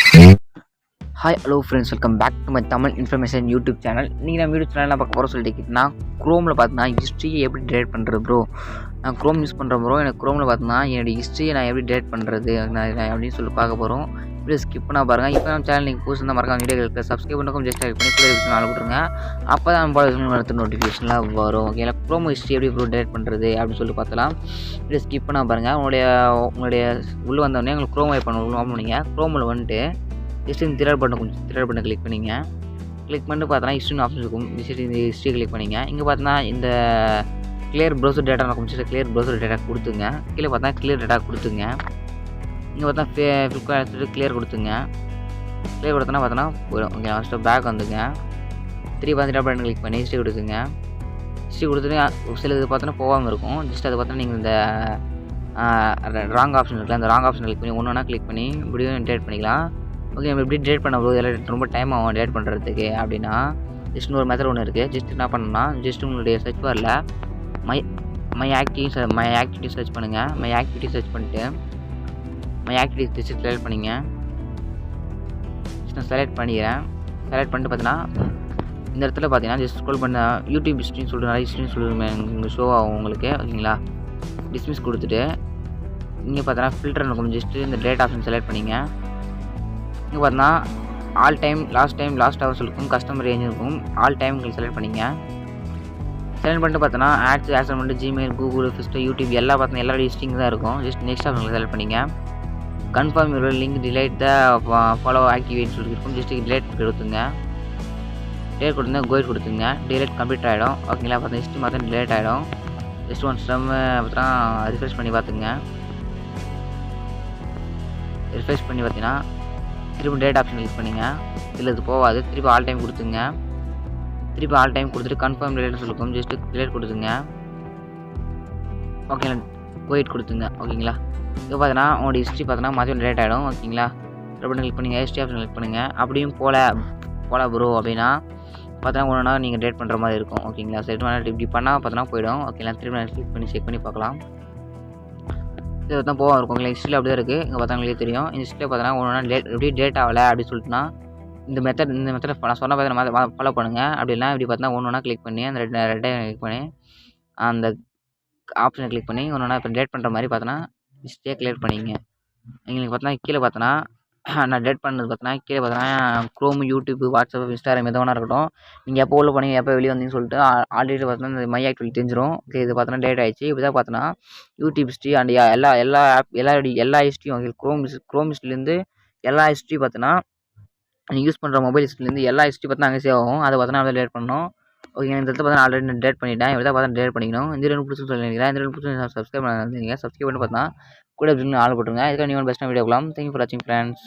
Hi hello friends, welcome back to my Tamil information YouTube channel. நீங்கள் நம்ம YouTube சேனலில் பார்க்க போகிற சொல்லிட்டுக்கிட்டேன்னா க்ரோமில் பார்த்தீங்கன்னா ஹிஸ்ட்ரியை எப்படி டிலேட் பண்ணுறது ப்ரோ. நான் க்ரோம் யூஸ் பண்ணுறேன் ப்ரோ. எனக்கு க்ரோமில் பார்த்தீங்கன்னா என்னுடைய ஹிஸ்ட்ரியை நான் எப்படி டிலேட் பண்ணுறது நான் அப்படின்னு சொல்லி பார்க்க போகிறோம். வீடியோ ஸ்கிப் பண்ணால் பாருங்கள். இப்போ நம்ம சேனல் நீங்கள் புதுசாக மறக்காம வீடியோக்கு சப்ஸ்கிரைப் பண்ணக்கும் ஜஸ்ட் லைக் பண்ணி கூட நாள் விட்ருங்க. அப்போ தான் நம்ம அடுத்த நோட்டிஃபிகேஷன்லாம் வரும். ஓகே, க்ரோம் ஹிஸ்ட்ரி எப்படி ப்ரோ டிலேட் பண்ணுறது அப்படின்னு சொல்லி பார்த்தலாம். வீடியோ ஸ்கிப் பண்ணால் பாருங்கள். உங்களுடைய உள்ளே வந்தோடனே உங்களுக்கு க்ரோம் ஓப்பன் பண்ணிங்க. க்ரோமில் வந்துட்டு ஜஸ்ட் இந்த திரட் பட்டன் கிளிக் பண்ணிங்க. கிளிக் பண்ணிட்டு பார்த்தோன்னா ஹிஸ்ட்ரின்னு ஆப்ஷன் இருக்கும். இந்த ஹிஸ்ட்ரி கிளிக் பண்ணிங்க. இங்கே பார்த்தோன்னா இந்த கிளியர் ப்ரௌசர் டேட்டா நான் கிளியர் ப்ரௌசர் டேட்டா கொடுத்துங்க. கீழே பார்த்தா கிளியர் டேட்டா கொடுத்துங்க. இங்கே பார்த்தா ஃப்ளிப்கார்ட் கிளியர் கொடுத்துங்க. கிளியர் கொடுத்தோன்னா பார்த்தோன்னா போயிடும். ஓகே, ஃபஸ்ட்டு பேக் வந்துங்க. திருப்பி பார்த்து பட்டன் கிளிக் பண்ணி ஹிஸ்ட்ரி கொடுத்துங்க. ஹிஸ்ட்ரி கொடுத்துட்டு சில இது பார்த்தோன்னா போகாமல் இருக்கும். ஜஸ்ட் அதை பார்த்தோன்னா நீங்கள் இந்த ராங் ஆப்ஷன் இருக்குல்ல, அந்த ராங் ஆப்ஷன் கிளிக் பண்ணி ஒன்று ஒன்றா கிளிக் பண்ணி இப்படியும் டேட் பண்ணிக்கலாம். ஓகே, நம்ம எப்படி டேட் பண்ண போது எல்லாம் ரொம்ப டைம் ஆகும் டேட் பண்ணுறதுக்கு அப்படின்னா ஜஸ்ட் ஒரு மெத்தட் ஒன்று இருக்குது. ஜஸ்ட் என்ன பண்ணணும்னா ஜஸ்ட் உங்களுடைய சர்ச் பாரில் மை ஆக்டிவிட்டி சர்ச் பண்ணுங்கள். மை ஆக்டிவிட்டி சர்ச் பண்ணிட்டு மை ஆக்டிவிட்டி செலக்ட் பண்ணிங்க. ஜஸ்ட் நான் செலக்ட் பண்ணிக்கிறேன். செலக்ட் பண்ணிட்டு பார்த்தீங்கன்னா இந்த இடத்துல பார்த்தீங்கன்னா ஜஸ்ட் ஸ்க்ரோல் பண்ண யூடியூப் ஹிஸ்ட்ரின்னு சொல்லிட்டு நிறைய ஹிஸ்ட்ரின்னு சொல்லுவேன் உங்களுக்கு ஷோ ஆகும் உங்களுக்கு. ஓகேங்களா, டிஸ்மிஸ் கொடுத்துட்டு இங்கே பார்த்தீங்கன்னா ஃபில்டர் இருக்கும். ஜஸ்ட்டு இந்த டேட் ஆப்ஷன் செலக்ட் பண்ணிங்க. இங்கே பார்த்தீங்கன்னா ஆல் டைம் லாஸ்ட் ஹவர்ஸ் இருக்கும், கஸ்டமர் ரேஞ்ச் இருக்கும். ஆல் டைம் உங்களுக்கு செலக்ட் பண்ணிங்க. செலக்ட் பண்ணிட்டு பார்த்தோன்னா ஆட்ஸ் ஆக்சன் பண்ணிட்டு ஜிமெயில், கூகுள், ஃபஸ்ட்டு யூடியூப் எல்லாம் பார்த்தீங்கன்னா எல்லா லிஸ்டிங் தான் இருக்கும். ஜஸ்ட் நெக்ஸ்ட் ஆப்ஷன் செலக்ட் பண்ணிங்க. Confirm your link delete the follow activate சொல்லியிருக்கும். ஜஸ்ட் டிலேட் கொடுத்துங்க. டிலேட் கொடுத்துங்க, கோயிட் கொடுத்துங்க. டிலேட் கம்ப்ளீட் ஆகிடும். ஓகேங்களா, பார்த்தா ஹிஸ்ட்ரி பார்த்தா டிலேட் ஆகிடும். ஜஸ்ட் ஒன் ஸ்டம் பார்த்தா ரிஃப்ரெஷ் பண்ணி பார்த்துங்க. ரிஃப்ரெஷ் பண்ணி பார்த்தீங்கன்னா திரும்ப டேட் ஆப்ஷன் கிளிக் பண்ணிங்க. இதில் இது போகாது. திருப்பி ஆல் டைம் கொடுத்துங்க. திருப்பி ஆல் டைம் கொடுத்துட்டு கன்ஃபார்ம் டிலேட் சொல்லிருக்கோம். ஜஸ்ட்டு டிலேட் கொடுத்துங்க. ஓகேங்களா, வெயிட் கொடுத்துங்க. ஓகேங்களா, இப்போ பார்த்தீங்கன்னா உங்களோட ஹிஸ்ட்ரி பார்த்தீங்கன்னா மாற்றி டேட் ஆகிடும். ஓகேங்களா, பட்டன் கிளிக் பண்ணுங்கள். ஹிஸ்ட்ரி ஆப்ஷன் கிளிக் பண்ணுங்கள். அப்படியும் போல ப்ரோ அப்படின்னா பார்த்தீங்கன்னா ஒன்று நீங்கள் டேட் பண்ணுற மாதிரி இருக்கும். ஓகேங்களா, சரி இப்படி பண்ணால் பார்த்தீங்கன்னா போயிடும். ஓகேங்களா, திருப்பி நான் கிளிக் பண்ணி செக் பண்ணி பார்க்கலாம். இது தான் போக இருக்கும். உங்களை ஹிஸ்ட்ரியில் அப்படியே இருக்குது. இங்கே பார்த்தாங்களே தெரியும். இந்த ஹிஸ்ட்ரியில் பார்த்தீங்கன்னா ஒன்று எப்படி டேட் ஆகலை அப்படின்னு சொல்லிட்டுனா இந்த மெத்தட் நான் சொன்ன பார்த்து ஃபாலோ பண்ணுங்கள். அப்படின்னா இப்படி பார்த்தீங்கன்னா ஒன்று ஒன்றா கிளிக் பண்ணி அந்த ரெட்டை கிளிக் பண்ணி அந்த ஆப்ஷனை கிளிக் பண்ணி ஒன்று ஒன்றா இப்போ டேட் பண்ணுற மாதிரி பார்த்தோன்னா ஹிஸ்ட்ரியை கிளியர் பண்ணிங்க. எங்களுக்கு பார்த்தீங்கன்னா கீழே பார்த்தோன்னா நான் டேட் பண்ணது பார்த்தீங்கன்னா கீழே பார்த்தீங்கன்னா க்ரோம், யூடியூப், வாட்ஸ்அப், இன்ஸ்டாகிராம் எது வேணா இருக்கட்டும். நீங்கள் எப்போ உள்ள போனீங்க எப்போ வெளியே வந்தீங்கன்னு சொல்லிட்டு ஆல்ரெடி பார்த்தோன்னா இந்த மை ஆக்டிவிட்டி தெரிஞ்சிடும். ஓகே, இது பார்த்தோன்னா டேட் ஆகிடுச்சு. இப்போ தான் பார்த்தோன்னா யூடியூப் ஹிஸ்ட்ரி அண்ட் எல்லா ஹிஸ்ட்ரியும் க்ரோம் ஹிஸ்ட்ரிலேருந்து எல்லா ஹிஸ்ட்ரி பார்த்தோன்னா நீங்கள் யூஸ் பண்ணுற மொபைல் ஹிஸ்ட்ரிலேருந்து எல்லா ஹிஸ்ட்ரி பார்த்தா அங்கே சேவ் ஆகும். அதை பார்த்தோன்னா அதை டேட் பண்ணணும். ஓகே, இந்த இடத்துல பார்த்தா ஆல்ரெடி நான் டேட் பண்ணிட்டேன். இப்போ தான் பார்த்தா டேட் பண்ணிக்கணும். இந்த ரெண்டு பிடிச்சி சொல்லிக்கிறேன். இந்த ரெண்டு பிடிச்சி சப்ஸ்கிரைப் பண்ணி சப்ஸ்கிரைப் பண்ணி பார்த்தா கூட ஆள் போட்டுருங்க. இதுக்காக நீங்கள் பெஸ்ட்டாக வீடியோ பார்க்கலாம். தேங்க்யூ ஃபார் வாட்சிங் ஃப்ரெண்ட்ஸ்.